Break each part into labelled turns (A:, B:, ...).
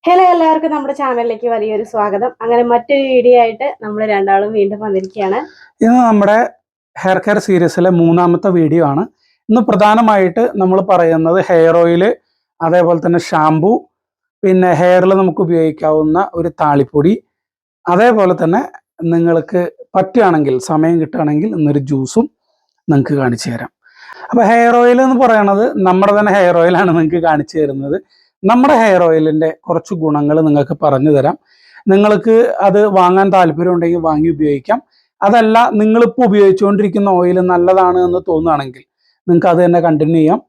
A: Hello എല്ലാവർക്കും നമ്മുടെ ചാനലിലേക്ക് വലിയൊരു സ്വാഗതം. അങ്ങനെ മറ്റൊരു വീഡിയോ ആയിട്ട് നമ്മൾ രണ്ടാളും വീണ്ടും വന്നിരിക്കുകയാണ്.
B: ഇന്ന് നമ്മുടെ ഹെയർ കെയർ സീരീസിലെ മൂന്നാമത്തെ വീഡിയോ ആണ്. ഇന്ന് പ്രധാനമായിട്ട് നമ്മൾ പറയുന്നത് ഹെയർ ഓയിൽ, അതേപോലെ തന്നെ ഷാംപൂ, പിന്നെ ഹെയറിൽ നമുക്ക് ഉപയോഗിക്കാവുന്ന ഒരു താളിപ്പൊടി, അതേപോലെ തന്നെ നിങ്ങൾക്ക് പറ്റുകയാണെങ്കിൽ സമയം കിട്ടുകയാണെങ്കിൽ ഇന്നൊരു ജ്യൂസും നിങ്ങൾക്ക് കാണിച്ചു തരാം. അപ്പോൾ ഹെയർ ഓയിൽ എന്ന് പറയുന്നത് നമ്മുടെ തന്നെ ഹെയർ ഓയിലാണ് നിങ്ങൾക്ക് കാണിച്ചു തരുന്നത്. നമ്മുടെ ഹെയർ ഓയിലിൻ്റെ കുറച്ച് ഗുണങ്ങൾ നിങ്ങൾക്ക് പറഞ്ഞു തരാം. നിങ്ങൾക്ക് അത് വാങ്ങാൻ താല്പര്യം ഉണ്ടെങ്കിൽ വാങ്ങി ഉപയോഗിക്കാം. അതല്ല, നിങ്ങളിപ്പോൾ ഉപയോഗിച്ചുകൊണ്ടിരിക്കുന്ന ഓയിൽ നല്ലതാണ് എന്ന് തോന്നുകയാണെങ്കിൽ നിങ്ങൾക്ക് അത് തന്നെ കണ്ടിന്യൂ ചെയ്യാം.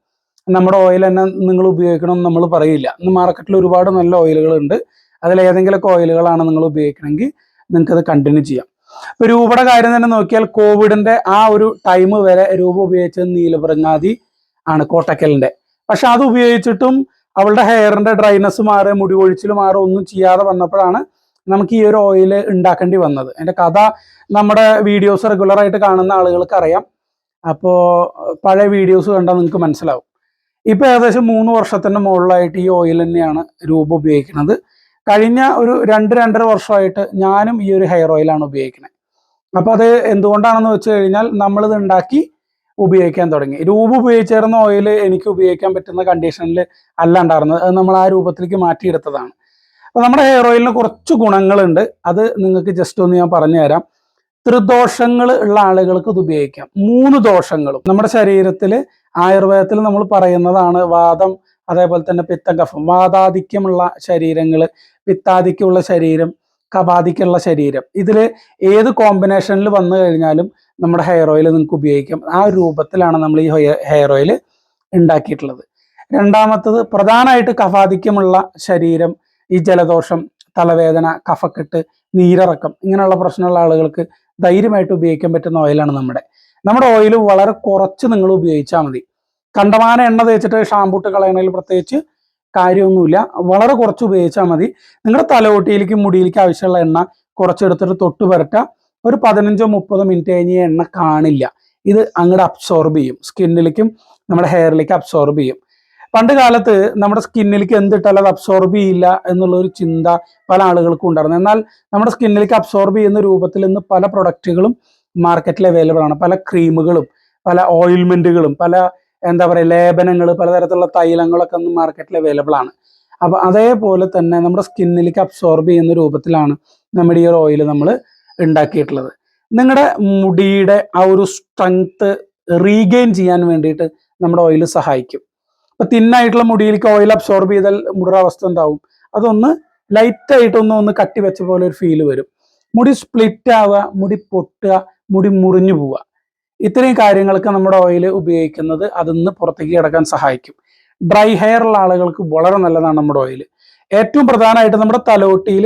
B: നമ്മുടെ ഓയിൽ തന്നെ നിങ്ങൾ ഉപയോഗിക്കണമെന്ന് നമ്മൾ പറയില്ല. ഇന്ന് മാർക്കറ്റിൽ ഒരുപാട് നല്ല ഓയിലുകളുണ്ട്. അതിലേതെങ്കിലുമൊക്കെ ഓയിലുകളാണ് നിങ്ങൾ ഉപയോഗിക്കണമെങ്കിൽ നിങ്ങൾക്കത് കണ്ടിന്യൂ ചെയ്യാം. ഇപ്പോൾ രൂപയുടെ കാര്യം തന്നെ നോക്കിയാൽ കോവിഡിൻ്റെ ആ ഒരു ടൈം വരെ രൂപ ഉപയോഗിച്ചത് നീലവൃങ്ങാതി ആണ്, കോട്ടക്കലിൻ്റെ. പക്ഷെ അത് ഉപയോഗിച്ചിട്ടും അവളുടെ ഹെയറിൻ്റെ ഡ്രൈനെസ് മാറുക, മുടി കൊഴിച്ചിൽ മാറുക ഒന്നും ചെയ്യാതെ വന്നപ്പോഴാണ് നമുക്ക് ഈ ഒരു ഓയിൽ ഉണ്ടാക്കേണ്ടി വന്നത്. അതിൻ്റെ കഥ നമ്മുടെ വീഡിയോസ് റെഗുലറായിട്ട് കാണുന്ന ആളുകൾക്ക് അറിയാം. അപ്പോൾ പഴയ വീഡിയോസ് കണ്ടാൽ നിങ്ങൾക്ക് മനസ്സിലാവും. ഇപ്പോൾ ഏകദേശം 3 വർഷത്തിൻ്റെ മുകളിലായിട്ട് ഈ ഓയിൽ തന്നെയാണ് രൂപ ഉപയോഗിക്കുന്നത്. കഴിഞ്ഞ ഒരു 2-2.5 വർഷമായിട്ട് ഞാനും ഈ ഒരു ഹെയർ ഓയിലാണ് ഉപയോഗിക്കുന്നത്. അപ്പോൾ അത് എന്തുകൊണ്ടാണെന്ന് വെച്ച് കഴിഞ്ഞാൽ നമ്മളിത് ഉണ്ടാക്കി ഉപയോഗിക്കാൻ തുടങ്ങി. രൂപ ഉപയോഗിച്ചിരുന്ന ഓയിൽ എനിക്ക് ഉപയോഗിക്കാൻ പറ്റുന്ന കണ്ടീഷനിൽ അല്ല ഉണ്ടായിരുന്നത്. അത് നമ്മൾ ആ രൂപത്തിലേക്ക് മാറ്റിയെടുത്തതാണ്. അപ്പോൾ നമ്മുടെ ഹെയർ ഓയിലിന് കുറച്ച് ഗുണങ്ങളുണ്ട്. അത് നിങ്ങൾക്ക് ജസ്റ്റ് ഒന്ന് ഞാൻ പറഞ്ഞു തരാം. ത്രിദോഷങ്ങൾ ഉള്ള ആളുകൾക്ക് ഇത് ഉപയോഗിക്കാം. 3 ദോഷങ്ങളും നമ്മുടെ ശരീരത്തിൽ ആയുർവേദത്തിൽ നമ്മൾ പറയുന്നതാണ്. വാദം, അതേപോലെ തന്നെ പിത്തം, കഫം. വാതാധിക്യമുള്ള ശരീരങ്ങൾ, പിത്താധിക്യമുള്ള ശരീരം, കഫാധിക്യമുള്ള ശരീരം, ഇതിൽ ഏത് കോമ്പിനേഷനിൽ വന്നു കഴിഞ്ഞാലും നമ്മുടെ ഹെയർ ഓയിൽ നിങ്ങൾക്ക് ഉപയോഗിക്കാം. ആ രൂപത്തിലാണ് നമ്മൾ ഈ ഹെയർ ഓയിൽ ഉണ്ടാക്കിയിട്ടുള്ളത്. രണ്ടാമത്തത്, പ്രധാനമായിട്ട് കഫാധിക്യമുള്ള ശരീരം, ഈ ജലദോഷം, തലവേദന, കഫക്കെട്ട്, നീരിറക്കം, ഇങ്ങനെയുള്ള പ്രശ്നമുള്ള ആളുകൾക്ക് ധൈര്യമായിട്ട് ഉപയോഗിക്കാൻ പറ്റുന്ന ഓയിലാണ് നമ്മുടെ ഓയിൽ വളരെ കുറച്ച് നിങ്ങൾ ഉപയോഗിച്ചാൽ മതി. കണ്ടമാന എണ്ണ തേച്ചിട്ട് ഷാമ്പൂട്ട് കളയണതിൽ പ്രത്യേകിച്ച് കാര്യമൊന്നുമില്ല. വളരെ കുറച്ച് ഉപയോഗിച്ചാൽ മതി. നിങ്ങളുടെ തലയോട്ടിയിലേക്കും മുടിയിലേക്കും ആവശ്യമുള്ള എണ്ണ കുറച്ചെടുത്തിട്ട് തൊട്ട് പുരട്ടുക. ഒരു 15-30 മിനിറ്റ് കഴിഞ്ഞ് ഈ എണ്ണ കാണില്ല. ഇത് അങ്ങോട്ട് അബ്സോർബ് ചെയ്യും, സ്കിന്നിലേക്കും നമ്മുടെ ഹെയറിലേക്ക് അബ്സോർബ് ചെയ്യും. പണ്ട് കാലത്ത് നമ്മുടെ സ്കിന്നിലേക്ക് എന്തിട്ടാലും അത് അബ്സോർബ് ചെയ്യില്ല എന്നുള്ളൊരു ചിന്ത പല ആളുകൾക്കും ഉണ്ടായിരുന്നു. എന്നാൽ നമ്മുടെ സ്കിന്നിലേക്ക് അബ്സോർബ് ചെയ്യുന്ന രൂപത്തിൽ ഇന്ന് പല പ്രൊഡക്റ്റുകളും മാർക്കറ്റിൽ അവൈലബിൾ ആണ്. പല ക്രീമുകളും, പല ഓയിൽമെന്റുകളും, പല എന്താ പറയുക ലേപനങ്ങൾ, പലതരത്തിലുള്ള തൈലങ്ങളൊക്കെ ഇന്ന് മാർക്കറ്റിൽ അവൈലബിൾ ആണ്. അപ്പോൾ അതേപോലെ തന്നെ നമ്മുടെ സ്കിന്നിലേക്ക് അബ്സോർബ് ചെയ്യുന്ന രൂപത്തിലാണ് നമ്മുടെ ഈ ഒരു ഓയിൽ നമ്മൾ ഉണ്ടാക്കിയിട്ടുള്ളത്. നിങ്ങളുടെ മുടിയുടെ ആ ഒരു സ്ട്രെങ്ത് റീഗെയിൻ ചെയ്യാൻ വേണ്ടിയിട്ട് നമ്മുടെ ഓയിൽ സഹായിക്കും. ഇപ്പം തിന്നായിട്ടുള്ള മുടിയിലേക്ക് ഓയിൽ അബ്സോർബ് ചെയ്താൽ മുടിയുടെ അവസ്ഥ എന്താവും? അതൊന്ന് ലൈറ്റായിട്ടൊന്ന് കട്ടി വെച്ച പോലെ ഒരു ഫീല് വരും. മുടി സ്പ്ലിറ്റ് ആവുക, മുടി പൊട്ടുക, മുടി മുറിഞ്ഞു പോവുക, ഇത്രയും കാര്യങ്ങൾക്ക് നമ്മുടെ ഓയിൽ ഉപയോഗിക്കുന്നത് അതിന്ന് പുറത്തേക്ക് കിടക്കാൻ സഹായിക്കും. ഡ്രൈ ഹെയർ ഉള്ള ആളുകൾക്ക് വളരെ നല്ലതാണ് നമ്മുടെ ഓയിൽ. ഏറ്റവും പ്രധാനമായിട്ട് നമ്മുടെ തലയോട്ടിയിൽ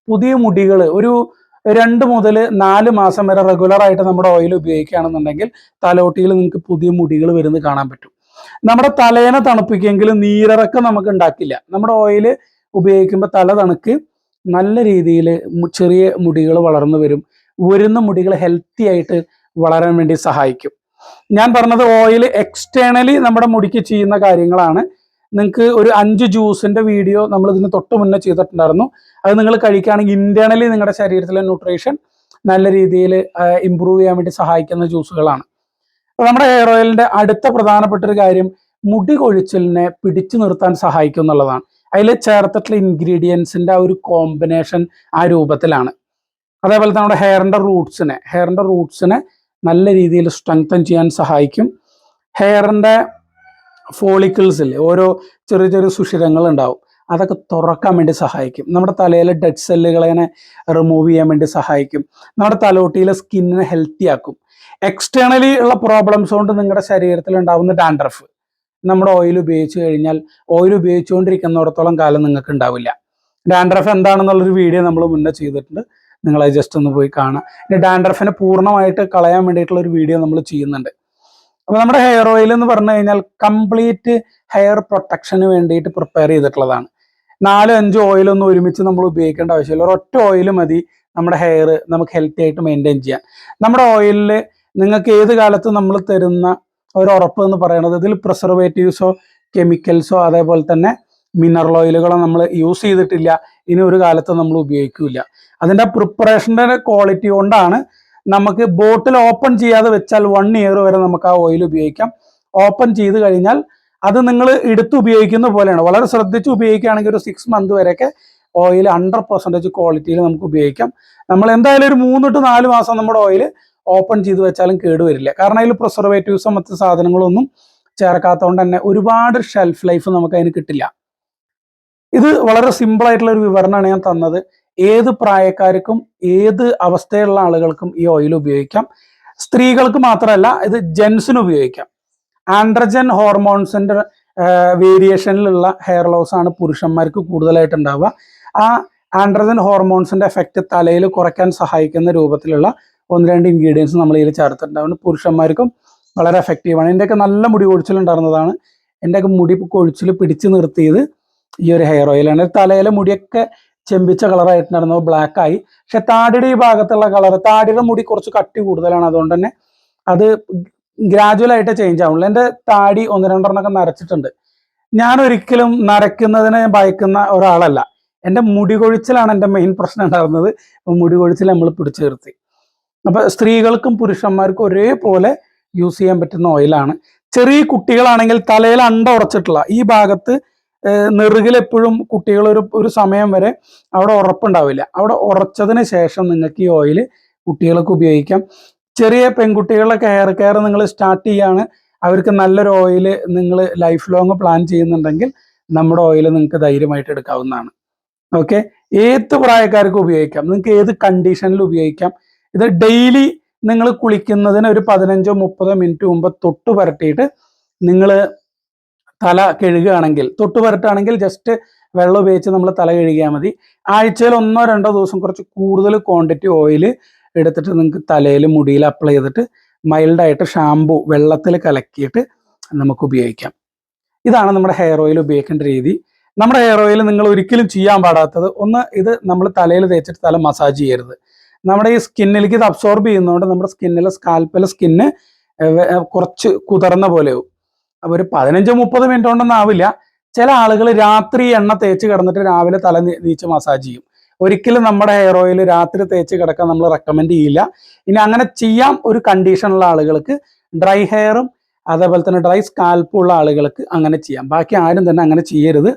B: പുതിയ മുടികൾ ഒരു 2 മുതൽ 4 മാസം വരെ റെഗുലറായിട്ട് നമ്മുടെ ഓയിൽ ഉപയോഗിക്കുകയാണെന്നുണ്ടെങ്കിൽ തലയോട്ടിയിൽ നിങ്ങൾക്ക് പുതിയ മുടികൾ വരുന്നത് കാണാൻ പറ്റും. നമ്മുടെ തലേനെ തണുപ്പിക്കുമെങ്കിൽ നീരിറക്കം നമുക്ക് ഉണ്ടാക്കില്ല. നമ്മുടെ ഓയിൽ ഉപയോഗിക്കുമ്പോൾ തല തണുക്ക് നല്ല രീതിയിൽ ചെറിയ മുടികൾ വളർന്നു വരും. വരുന്ന മുടികൾ ഹെൽത്തി ആയിട്ട് വളരാൻ വേണ്ടി സഹായിക്കും. ഞാൻ പറഞ്ഞത് ഓയിൽ എക്സ്റ്റേണലി നമ്മുടെ മുടിക്ക് ചെയ്യുന്ന കാര്യങ്ങളാണ്. നിങ്ങൾക്ക് ഒരു 5 ജ്യൂസിന്റെ വീഡിയോ നമ്മൾ ഇതിന് തൊട്ട് മുന്നേ ചെയ്തിട്ടുണ്ടായിരുന്നു. അത് നിങ്ങൾ കഴിക്കുകയാണെങ്കിൽ ഇന്റേണലി നിങ്ങളുടെ ശരീരത്തിലെ ന്യൂട്രീഷൻ നല്ല രീതിയിൽ ഇമ്പ്രൂവ് ചെയ്യാൻ വേണ്ടി സഹായിക്കുന്ന ജ്യൂസുകളാണ്. അപ്പോൾ നമ്മുടെ ഹെയർ ഓയിലിന്റെ അടുത്ത പ്രധാനപ്പെട്ട ഒരു കാര്യം മുടി കൊഴിച്ചിലിനെ പിടിച്ചു നിർത്താൻ സഹായിക്കും എന്നുള്ളതാണ്. അതിൽ ചേർത്തിട്ടുള്ള ഇൻഗ്രീഡിയൻസിന്റെ ആ ഒരു കോമ്പിനേഷൻ ആ രൂപത്തിലാണ്. അതേപോലെ തന്നെ നമ്മുടെ ഹെയറിന്റെ റൂട്ട്സിനെ നല്ല രീതിയിൽ സ്ട്രെങ്തൻ ചെയ്യാൻ സഹായിക്കും. ഹെയറിന്റെ ഫോളിക്കിൾസിൽ ഓരോ ചെറിയ ചെറിയ സുഷിരങ്ങൾ ഉണ്ടാവും, അതൊക്കെ തുറക്കാൻ വേണ്ടി സഹായിക്കും. നമ്മുടെ തലയിലെ ഡെഡ് സെല്ലുകളെ റിമൂവ് ചെയ്യാൻ വേണ്ടി സഹായിക്കും. നമ്മുടെ തലയോട്ടിയിലെ സ്കിന്നിനെ ഹെൽത്തി ആക്കും. എക്സ്റ്റേണലി ഉള്ള പ്രോബ്ലംസ് കൊണ്ട് നിങ്ങളുടെ ശരീരത്തിൽ ഉണ്ടാകുന്ന ഡാൻഡ്രഫ് നമ്മുടെ ഓയിൽ ഉപയോഗിച്ച് കഴിഞ്ഞാൽ ഓയിൽ ഉപയോഗിച്ചുകൊണ്ടിരിക്കുന്നിടത്തോളം കാലം നിങ്ങൾക്ക് ഉണ്ടാവില്ല. ഡാൻഡ്രഫ് എന്താണെന്നുള്ളൊരു വീഡിയോ നമ്മൾ മുന്നേ ചെയ്തിട്ടുണ്ട്, നിങ്ങളത് ജസ്റ്റ് ഒന്ന് പോയി കാണാം. ഇനി ഡാൻഡ്രഫിനെ പൂർണ്ണമായിട്ട് കളയാൻ വേണ്ടിയിട്ടുള്ള ഒരു വീഡിയോ നമ്മൾ ചെയ്യുന്നുണ്ട്. അപ്പോൾ നമ്മുടെ ഹെയർ ഓയിൽ എന്ന് പറഞ്ഞു കഴിഞ്ഞാൽ കംപ്ലീറ്റ് ഹെയർ പ്രൊട്ടക്ഷന് വേണ്ടിയിട്ട് പ്രിപ്പയർ ചെയ്തിട്ടുള്ളതാണ്. 4-5 ഓയിലൊന്നും ഒരുമിച്ച് നമ്മൾ ഉപയോഗിക്കേണ്ട ആവശ്യമില്ല. ഒരൊറ്റ ഓയിൽ മതി നമ്മുടെ ഹെയർ നമുക്ക് ഹെൽത്തി ആയിട്ട് മെയിൻറ്റെയിൻ ചെയ്യാൻ. നമ്മുടെ ഓയിലിൽ നിങ്ങൾക്ക് ഏത് കാലത്തും നമ്മൾ തരുന്ന ഒരു ഉറപ്പ് എന്ന് പറയുന്നത് ഇതിൽ പ്രിസർവേറ്റീവ്സോ കെമിക്കൽസോ അതേപോലെ തന്നെ മിനറൽ ഓയിലുകളോ നമ്മൾ യൂസ് ചെയ്തിട്ടില്ല, ഇനി ഒരു കാലത്ത് നമ്മൾ ഉപയോഗിക്കില്ല. അതിൻ്റെ പ്രിപ്പറേഷൻ്റെ ക്വാളിറ്റി കൊണ്ടാണ് നമുക്ക് ബോട്ടിൽ ഓപ്പൺ ചെയ്യാതെ വെച്ചാൽ 1 ഇയർ വരെ നമുക്ക് ആ ഓയിൽ ഉപയോഗിക്കാം. ഓപ്പൺ ചെയ്ത് കഴിഞ്ഞാൽ അത് നിങ്ങൾ എടുത്ത് ഉപയോഗിക്കുന്ന പോലെയാണ്. വളരെ ശ്രദ്ധിച്ച് ഉപയോഗിക്കുകയാണെങ്കിൽ ഒരു 6 മന്ത് വരെയൊക്കെ ഓയിൽ 100% ക്വാളിറ്റിയിൽ നമുക്ക് ഉപയോഗിക്കാം. നമ്മൾ എന്തായാലും ഒരു 3 to 4 മാസം നമ്മുടെ ഓയിൽ ഓപ്പൺ ചെയ്ത് വെച്ചാലും കേടുവരില്ല. കാരണം അതിൽ പ്രിസർവേറ്റീവ്സോ മറ്റ് സാധനങ്ങളൊന്നും ചേർക്കാത്തതുകൊണ്ട് തന്നെ ഒരുപാട് ഷെൽഫ് ലൈഫ് നമുക്ക് അതിന് കിട്ടില്ല. ഇത് വളരെ സിമ്പിൾ ആയിട്ടുള്ള ഒരു വിവരണമാണ് ഞാൻ തന്നത്. ഏത് പ്രായക്കാർക്കും ഏത് അവസ്ഥയുള്ള ആളുകൾക്കും ഈ ഓയിൽ ഉപയോഗിക്കാം. സ്ത്രീകൾക്ക് മാത്രമല്ല, ഇത് ജെൻസിന് ഉപയോഗിക്കാം. ആൻഡ്രജൻ ഹോർമോൺസിന്റെ വേരിയേഷനിലുള്ള ഹെയർ ലോസ് ആണ് പുരുഷന്മാർക്ക് കൂടുതലായിട്ട് ഉണ്ടാവുക. ആ ആൻഡ്രജൻ ഹോർമോൺസിന്റെ എഫക്റ്റ് തലയിൽ കുറയ്ക്കാൻ സഹായിക്കുന്ന രൂപത്തിലുള്ള 1-2 ഇൻഗ്രീഡിയൻസ് നമ്മൾ ഇതിൽ ചേർത്തിട്ടുണ്ടാവുന്നു. പുരുഷന്മാർക്കും വളരെ എഫക്റ്റീവാണ്. എൻ്റെയൊക്കെ നല്ല മുടി കൊഴിച്ചിലുണ്ടായിരുന്നതാണ്. എൻ്റെയൊക്കെ മുടി കൊഴിച്ചിൽ പിടിച്ചു നിർത്തിയത് ഈ ഒരു ഹെയർ ഓയിലാണ്. തലയിലെ മുടിയൊക്കെ ചെമ്പിച്ച കളറായിട്ടുണ്ടായിരുന്നു, ബ്ലാക്ക് ആയി. പക്ഷെ താടിയുടെ ഈ ഭാഗത്തുള്ള കളർ, താടിയുടെ മുടി കുറച്ച് കട്ടി കൂടുതലാണ്, അതുകൊണ്ട് തന്നെ അത് ഗ്രാജുവൽ ആയിട്ട് ചേഞ്ച് ആവുള്ളൂ. എൻ്റെ താടി 1-2 നരച്ചിട്ടുണ്ട്. ഞാൻ ഒരിക്കലും നരയ്ക്കുന്നതിനെ ഭയക്കുന്ന ഒരാളല്ല. എൻ്റെ മുടി കൊഴിച്ചിലാണ് എൻ്റെ മെയിൻ പ്രശ്നം ഉണ്ടായിരുന്നത്. മുടി കൊഴിച്ചിൽ നമ്മൾ പിടിച്ചു നിർത്തി. അപ്പൊ സ്ത്രീകൾക്കും പുരുഷന്മാർക്കും ഒരേപോലെ യൂസ് ചെയ്യാൻ പറ്റുന്ന ഓയിലാണ്. ചെറിയ കുട്ടികളാണെങ്കിൽ തലയിൽ അണ്ട ഉറച്ചിട്ടുള്ള ഈ ഭാഗത്ത് നെറുകിൽ എപ്പോഴും കുട്ടികൾ ഒരു സമയം വരെ അവിടെ ഉറപ്പുണ്ടാവില്ല. അവിടെ ഉറച്ചതിന് ശേഷം നിങ്ങൾക്ക് ഈ ഓയിൽ കുട്ടികൾക്ക് ഉപയോഗിക്കാം. ചെറിയ പെൺകുട്ടികളുടെ ഹെയർ കെയർ നിങ്ങൾ സ്റ്റാർട്ട് ചെയ്യാണ്, അവർക്ക് നല്ലൊരു ഓയിൽ നിങ്ങൾ ലൈഫ് ലോങ് പ്ലാൻ ചെയ്യുന്നുണ്ടെങ്കിൽ നമ്മുടെ ഓയിൽ നിങ്ങൾക്ക് ധൈര്യമായിട്ട് എടുക്കാവുന്നതാണ്. ഓക്കെ, ഏത് പ്രായക്കാർക്കും ഉപയോഗിക്കാം, നിങ്ങൾക്ക് ഏത് കണ്ടീഷനിൽ ഉപയോഗിക്കാം. ഇത് ഡെയിലി നിങ്ങൾ കുളിക്കുന്നതിന് ഒരു 15-30 മിനിറ്റ് മുമ്പ് തൊട്ട് പുരട്ടിയിട്ട് നിങ്ങൾ തല കഴുകുകയാണെങ്കിൽ, തൊട്ട് പുരട്ടുകയാണെങ്കിൽ ജസ്റ്റ് വെള്ളം ഉപയോഗിച്ച് നമ്മൾ തല കഴുകിയാൽ മതി. ആഴ്ചയിൽ 1-2 ദിവസം കുറച്ച് കൂടുതൽ ക്വാണ്ടിറ്റി ഓയിൽ എടുത്തിട്ട് നിങ്ങൾക്ക് തലയിൽ മുടിയിൽ അപ്ലൈ ചെയ്തിട്ട് മൈൽഡായിട്ട് ഷാമ്പു വെള്ളത്തിൽ കലക്കിയിട്ട് നമുക്ക് ഉപയോഗിക്കാം. ഇതാണ് നമ്മുടെ ഹെയർ ഓയിൽ ഉപയോഗിക്കേണ്ട രീതി. നമ്മുടെ ഹെയർ ഓയിൽ നിങ്ങൾ ഒരിക്കലും ചെയ്യാൻ പാടാത്തത്, ഒന്ന്, ഇത് നമ്മൾ തലയിൽ തേച്ചിട്ട് തല മസാജ് ചെയ്യരുത്. നമ്മുടെ ഈ സ്കിന്നിലേക്ക് ഇത് അബ്സോർബ് ചെയ്യുന്നതുകൊണ്ട് നമ്മുടെ സ്കിന്നിലെ സ്കിന്ന് കുറച്ച് കുതിർന്ന പോലെയാവും. അപ്പോൾ ഒരു 15-30 മിനിറ്റ് കൊണ്ടൊന്നും ആവില്ല. ചില ആളുകൾ രാത്രി എണ്ണ തേച്ച് കിടന്നിട്ട് രാവിലെ തല നീച്ച് മസാജ് ചെയ്യും. ഒരിക്കലും നമ്മുടെ ഹെയർ ഓയിൽ രാത്രി തേച്ച് കിടക്കാൻ നമ്മൾ റെക്കമെൻഡ് ചെയ്യില്ല. ഇനി അങ്ങനെ ചെയ്യാൻ ഒരു കണ്ടീഷനുള്ള ആളുകൾക്ക്, ഡ്രൈ ഹെയറും അതേപോലെ തന്നെ ഡ്രൈ സ്കാൽപ്പും ഉള്ള ആളുകൾക്ക് അങ്ങനെ ചെയ്യാം. ബാക്കി ആരും തന്നെ അങ്ങനെ ചെയ്യരുത്.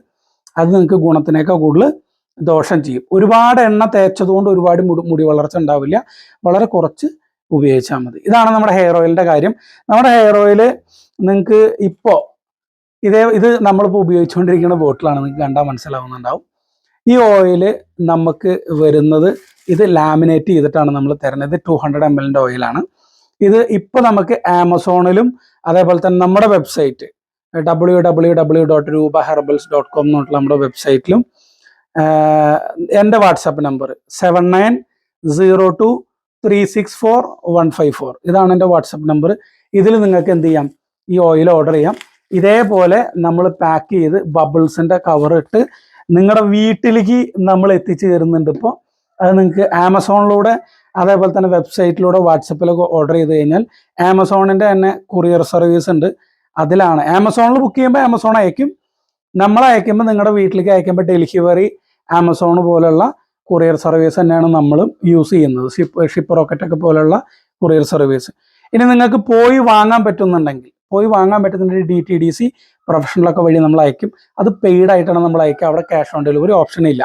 B: അത് നിങ്ങൾക്ക് ഗുണത്തിനേക്കാൾ കൂടുതൽ ദോഷം ചെയ്യും. ഒരുപാട് എണ്ണ തേച്ചതുകൊണ്ട് ഒരുപാട് മുടി വളർച്ച ഉണ്ടാവില്ല. വളരെ കുറച്ച് ഉപയോഗിച്ചാൽ മതി. ഇതാണ് നമ്മുടെ ഹെയർ ഓയിലിൻ്റെ കാര്യം. നമ്മുടെ ഹെയർ ഓയിൽ നിങ്ങൾക്ക് ഇപ്പോൾ ഇത് നമ്മളിപ്പോൾ ഉപയോഗിച്ചുകൊണ്ടിരിക്കുന്ന ബോട്ടിലാണ്, നിങ്ങൾക്ക് കണ്ടാൽ മനസ്സിലാവുന്നുണ്ടാവും. ഈ ഓയിൽ നമുക്ക് വരുന്നത്, ഇത് ലാമിനേറ്റ് ചെയ്തിട്ടാണ് നമ്മൾ തരുന്നത്. 200 ml ഓയിലാണ് ഇത്. ഇപ്പോൾ നമുക്ക് ആമസോണിലും അതേപോലെ തന്നെ നമ്മുടെ വെബ്സൈറ്റ് www.rubaherbals.com എന്നുള്ള നമ്മുടെ വെബ്സൈറ്റിലും എൻ്റെ വാട്സാപ്പ് നമ്പർ 7902364154, ഇതാണ് എൻ്റെ വാട്സാപ്പ് നമ്പർ. ഇതിൽ നിങ്ങൾക്ക് എന്ത് ചെയ്യാം, ഈ ഓയിൽ ഓർഡർ ചെയ്യാം. ഇതേപോലെ നമ്മൾ പാക്ക് ചെയ്ത് ബബിൾസിൻ്റെ കവർ ഇട്ട് നിങ്ങളുടെ വീട്ടിലേക്ക് നമ്മൾ എത്തിച്ചു തരുന്നുണ്ട്. ഇപ്പോൾ അത് നിങ്ങൾക്ക് ആമസോണിലൂടെ അതേപോലെ തന്നെ വെബ്സൈറ്റിലൂടെ വാട്സപ്പിലൊക്കെ ഓർഡർ ചെയ്ത് കഴിഞ്ഞാൽ ആമസോണിൻ്റെ തന്നെ കൊറിയർ സർവീസ് ഉണ്ട്. അതിലാണ് ആമസോണിൽ ബുക്ക് ചെയ്യുമ്പോൾ ആമസോൺ അയക്കും. നമ്മൾ അയക്കുമ്പോൾ നിങ്ങളുടെ വീട്ടിലേക്ക് അയക്കുമ്പോൾ ഡെലിവറി ആമസോൺ പോലുള്ള കൊറിയർ സർവീസ് തന്നെയാണ് നമ്മളും യൂസ് ചെയ്യുന്നത്. ഷിപ്പ് റോക്കറ്റൊക്കെ പോലുള്ള കൊറിയർ സർവീസ്. ഇനി നിങ്ങൾക്ക് പോയി വാങ്ങാൻ പറ്റുന്നുണ്ടെങ്കിൽ, DTDC പ്രൊഫഷണലൊക്കെ വഴി നമ്മൾ അയക്കും. അത് പെയ്ഡ് ആയിട്ടാണ് നമ്മൾ അയക്കുക. അവിടെ ക്യാഷ് ഓൺ ഡെലിവറി ഓപ്ഷൻ ഇല്ല.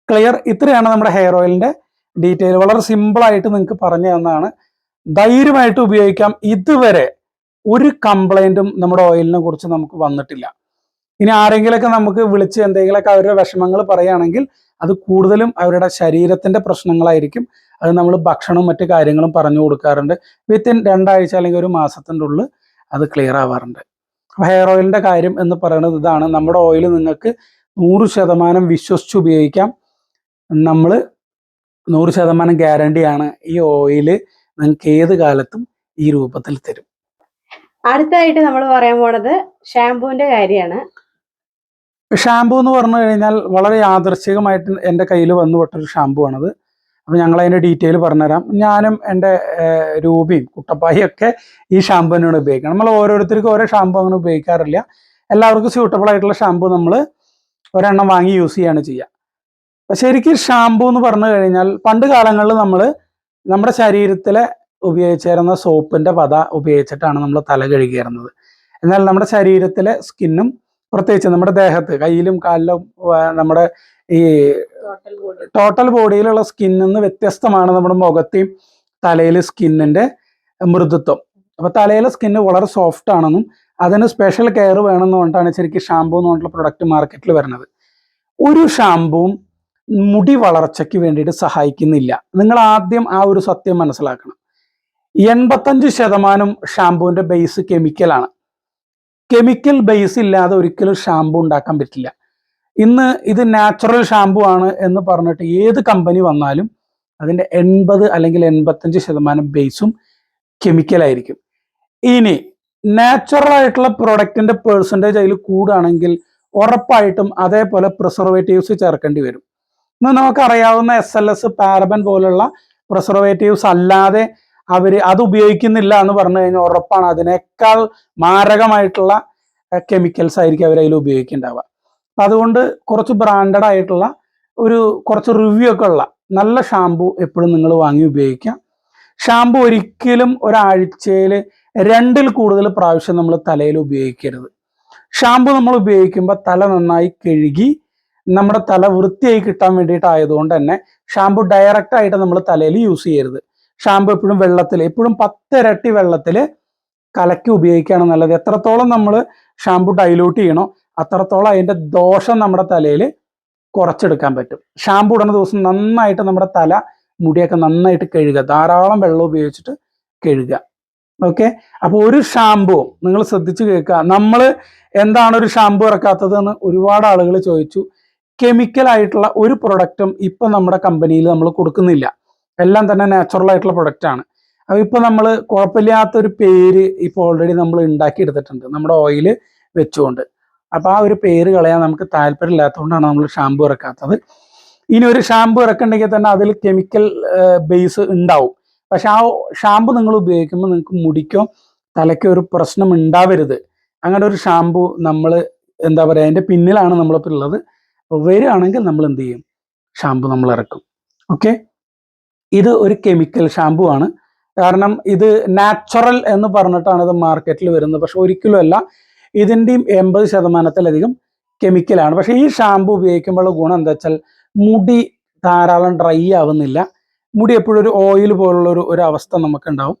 B: ക്ലിയർ? ഇത്രയാണ് നമ്മുടെ ഹെയർ ഓയിലിൻ്റെ ഡീറ്റെയിൽ. വളരെ സിമ്പിളായിട്ട് നിങ്ങൾക്ക് പറഞ്ഞു തന്നതാണ്. ധൈര്യമായിട്ട് ഉപയോഗിക്കാം. ഇതുവരെ ഒരു കംപ്ലൈൻറ്റും നമ്മുടെ ഓയിലിനെ കുറിച്ച് നമുക്ക് വന്നിട്ടില്ല. ഇനി ആരെങ്കിലൊക്കെ നമുക്ക് വിളിച്ച് എന്തെങ്കിലുമൊക്കെ അവരുടെ വിഷമങ്ങൾ പറയുകയാണെങ്കിൽ അത് കൂടുതലും അവരുടെ ശരീരത്തിൻ്റെ പ്രശ്നങ്ങളായിരിക്കും. അത് നമ്മൾ ഭക്ഷണവും മറ്റു കാര്യങ്ങളും പറഞ്ഞു കൊടുക്കാറുണ്ട്. വിത്തിൻ 2 ആഴ്ച അല്ലെങ്കിൽ 1 മാസത്തിൻ്റെ ഉള്ളിൽ അത് ക്ലിയർ ആവാറുണ്ട്. അപ്പോൾ ഹെയർ ഓയിലിൻ്റെ കാര്യം എന്ന് പറയുന്നത് ഇതാണ്. നമ്മുടെ ഓയിൽ നിങ്ങൾക്ക് 100% വിശ്വസിച്ച് ഉപയോഗിക്കാം. നമ്മൾ 100% ഗ്യാരണ്ടിയാണ്. ഈ ഓയിൽ നിങ്ങൾക്ക് ഏത് കാലത്തും ഈ രൂപത്തിൽ തരും.
A: അടുത്തായിട്ട് നമ്മൾ പറയാൻ പോണത് ഷാംപൂവിന്റെ കാര്യമാണ്.
B: ഷാമ്പു എന്ന് പറഞ്ഞു കഴിഞ്ഞാൽ വളരെ യാദൃശ്ചികമായിട്ട് എൻ്റെ കയ്യിൽ വന്നു പെട്ടൊരു ഷാമ്പു ആണത്. അപ്പോൾ ഞങ്ങൾ അതിൻ്റെ ഡീറ്റെയിൽ പറഞ്ഞുതരാം. ഞാനും എൻ്റെ രൂപയും കുട്ടപ്പായും ഒക്കെ ഈ ഷാമ്പു തന്നെയാണ് ഉപയോഗിക്കുന്നത്. നമ്മൾ ഓരോരുത്തർക്കും ഓരോ ഷാമ്പു അങ്ങനെ ഉപയോഗിക്കാറില്ല. എല്ലാവർക്കും സ്യൂട്ടബിൾ ആയിട്ടുള്ള ഷാമ്പു നമ്മൾ ഒരെണ്ണം വാങ്ങി യൂസ് ചെയ്യാണ് ചെയ്യുക. അപ്പം ശരിക്കും ഷാമ്പൂ എന്ന് പറഞ്ഞു കഴിഞ്ഞാൽ പണ്ട് കാലങ്ങളിൽ നമ്മൾ നമ്മുടെ ശരീരത്തിലെ ഉപയോഗിച്ചിരുന്ന സോപ്പിൻ്റെ പത ഉപയോഗിച്ചിട്ടാണ് നമ്മൾ തല കഴുകിയിരുന്നത്. എന്നാൽ നമ്മുടെ ശരീരത്തിലെ സ്കിന്നും പ്രത്യേകിച്ച് നമ്മുടെ ദേഹത്ത് കയ്യിലും കാലിലും നമ്മുടെ ഈ ടോട്ടൽ ബോഡിയിലുള്ള സ്കിന്നിൽ നിന്ന് വ്യത്യസ്തമാണ് നമ്മുടെ മുഖത്തെയും തലയിലെ സ്കിന്നിൻ്റെ മൃദുത്വം. അപ്പോൾ തലയിലെ സ്കിന്ന് വളരെ സോഫ്റ്റ് ആണെന്നും അതിന് സ്പെഷ്യൽ കെയർ വേണമെന്ന് പറഞ്ഞിട്ടാണ് ശരിക്കും ഷാമ്പൂ എന്ന് പറഞ്ഞിട്ടുള്ള പ്രൊഡക്റ്റ് മാർക്കറ്റിൽ വരുന്നത്. ഒരു ഷാമ്പൂവും മുടി വളർച്ചയ്ക്ക് വേണ്ടിയിട്ട് സഹായിക്കുന്നില്ല. നിങ്ങൾ ആദ്യം ആ ഒരു സത്യം മനസ്സിലാക്കണം. 85% ഷാമ്പൂവിൻ്റെ ബേസ് കെമിക്കലാണ്. കെമിക്കൽ ബേസ് ഇല്ലാതെ ഒരിക്കലും ഷാമ്പൂ ഉണ്ടാക്കാൻ പറ്റില്ല. ഇന്ന് ഇത് നാച്ചുറൽ ഷാമ്പൂ ആണ് എന്ന് പറഞ്ഞിട്ട് ഏത് കമ്പനി വന്നാലും അതിൻ്റെ 80 അല്ലെങ്കിൽ 85% ബേസും കെമിക്കലായിരിക്കും. ഇനി നാച്ചുറൽ ആയിട്ടുള്ള പ്രൊഡക്റ്റിന്റെ പെർസെൻറ്റേജ് അതിൽ കൂടുകയാണെങ്കിൽ ഉറപ്പായിട്ടും അതേപോലെ പ്രിസർവേറ്റീവ്സ് ചേർക്കേണ്ടി വരും. ഇന്ന് നമുക്കറിയാവുന്ന SLS, പാരബൻ പോലുള്ള പ്രിസർവേറ്റീവ്സ് അല്ലാതെ അവർ അത് ഉപയോഗിക്കുന്നില്ല എന്ന് പറഞ്ഞു കഴിഞ്ഞാൽ ഉറപ്പാണ് അതിനേക്കാൾ മാരകമായിട്ടുള്ള കെമിക്കൽസ് ആയിരിക്കും അവർ അതിൽ ഉപയോഗിക്കുന്നുണ്ടാവുക. അതുകൊണ്ട് കുറച്ച് ബ്രാൻഡഡ് ആയിട്ടുള്ള കുറച്ച് റിവ്യൂ ഒക്കെ ഉള്ള നല്ല ഷാമ്പു എപ്പോഴും നിങ്ങൾ വാങ്ങി ഉപയോഗിക്കുക. ഷാമ്പു ഒരിക്കലും ഒരാഴ്ചയിൽ 2-ൽ കൂടുതൽ പ്രാവശ്യം നമ്മൾ തലയിൽ ഉപയോഗിക്കരുത്. ഷാമ്പു നമ്മൾ ഉപയോഗിക്കുമ്പോൾ തല നന്നായി കഴുകി നമ്മുടെ തല വൃത്തിയായി കിട്ടാൻ വേണ്ടിയിട്ടായതുകൊണ്ട് തന്നെ ഷാമ്പു ഡയറക്റ്റ് ആയിട്ട് നമ്മൾ തലയിൽ യൂസ് ചെയ്യരുത്. ഷാമ്പു എപ്പോഴും വെള്ളത്തിൽ, എപ്പോഴും 10 ഇരട്ടി വെള്ളത്തിൽ കലക്കി ഉപയോഗിക്കുകയാണ് നല്ലത്. എത്രത്തോളം നമ്മൾ ഷാമ്പു ഡൈലൂട്ട് ചെയ്യണോ അത്രത്തോളം അതിൻ്റെ ദോഷം നമ്മുടെ തലയിൽ കുറച്ചെടുക്കാൻ പറ്റും. ഷാമ്പു ഇടുന്ന ദിവസം നന്നായിട്ട് നമ്മുടെ തല മുടിയൊക്കെ നന്നായിട്ട് കഴുകുക, ധാരാളം വെള്ളം ഉപയോഗിച്ചിട്ട് കഴുകുക. ഓക്കെ, അപ്പോൾ ഒരു ഷാമ്പു നിങ്ങൾ ശ്രദ്ധിച്ച് കേൾക്കുക. നമ്മൾ എന്താണ് ഒരു ഷാമ്പു ഇറക്കാത്തത് എന്ന് ഒരുപാട് ആളുകൾ ചോദിച്ചു. കെമിക്കൽ ആയിട്ടുള്ള ഒരു പ്രൊഡക്റ്റും ഇപ്പം നമ്മുടെ കമ്പനിയിൽ നമ്മൾ കൊടുക്കുന്നില്ല. എല്ലാം തന്നെ നാച്ചുറൽ ആയിട്ടുള്ള പ്രൊഡക്റ്റാണ്. അപ്പോൾ ഇപ്പോൾ നമ്മൾ കുഴപ്പമില്ലാത്തൊരു പേര് ഇപ്പോൾ ഓൾറെഡി നമ്മൾ ഉണ്ടാക്കിയെടുത്തിട്ടുണ്ട് നമ്മുടെ ഓയിൽ വെച്ചുകൊണ്ട്. അപ്പോൾ ആ ഒരു പേര് കളയാൻ നമുക്ക് താല്പര്യമില്ലാത്തതുകൊണ്ടാണ് നമ്മൾ ഷാമ്പു ഇറക്കാത്തത്. ഇനി ഒരു ഷാമ്പു ഇറക്കണമെങ്കിൽ തന്നെ അതിൽ കെമിക്കൽ ബേസ് ഉണ്ടാവും. പക്ഷെ ആ ഷാമ്പു നിങ്ങൾ ഉപയോഗിക്കുമ്പോൾ നിങ്ങൾക്ക് മുടിക്കോ തലയ്ക്കോ ഒരു പ്രശ്നം ഉണ്ടാവരുത്. അങ്ങനെ ഒരു ഷാമ്പു നമ്മൾ എന്താ പറയുക, അതിൻ്റെ പിന്നിലാണ് നമ്മളിപ്പോൾ ഉള്ളത്. അപ്പോൾ വരികയാണെങ്കിൽ നമ്മൾ എന്ത് ചെയ്യും, ഷാമ്പു നമ്മൾ ഇറക്കും. ഓക്കെ, ഇത് ഒരു കെമിക്കൽ ഷാമ്പു ആണ്. കാരണം ഇത് നാച്ചുറൽ എന്ന് പറഞ്ഞിട്ടാണ് ഇത് മാർക്കറ്റിൽ വരുന്നത്. പക്ഷെ ഒരിക്കലും അല്ല, ഇതിൻ്റെയും 80%-ലധികം കെമിക്കലാണ്. പക്ഷെ ഈ ഷാമ്പു ഉപയോഗിക്കുമ്പോഴുള്ള ഗുണം എന്താ വെച്ചാൽ മുടി ധാരാളം ഡ്രൈ ആവുന്നില്ല. മുടി എപ്പോഴും ഒരു ഓയിൽ പോലുള്ള ഒരു അവസ്ഥ നമുക്കുണ്ടാവും.